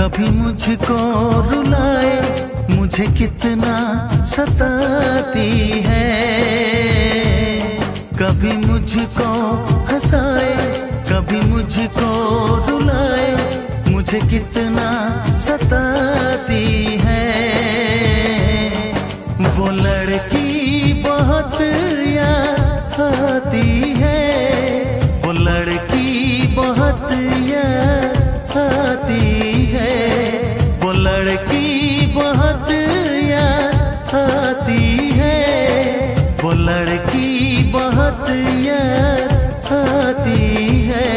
कभी मुझको रुलाए, मुझे कितना सताती है। कभी मुझको हंसाए, कभी मुझको रुलाए, मुझे कितना सताती है। वो लड़की बहुत याद आती है, वो लड़की बहुत याद आती है, वो लड़की बहुत याद आती है, वो लड़की बहुत याद आती है।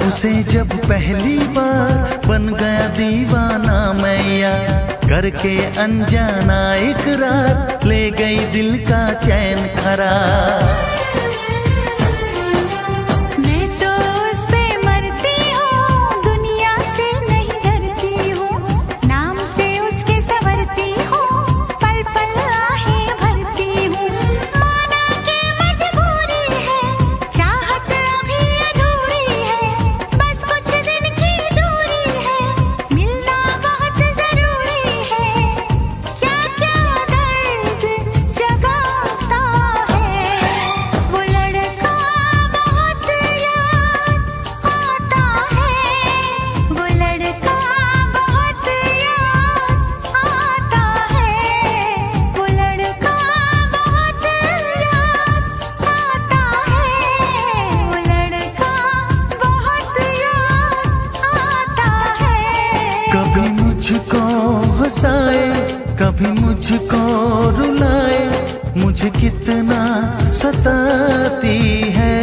उसे जब पहली बार बन गया दीवाना मैया, करके अनजाना इकरार ले गई दिल का चैन करार। कभी मुझको हंसाए, कभी मुझको रुलाए, मुझे कितना सताती है।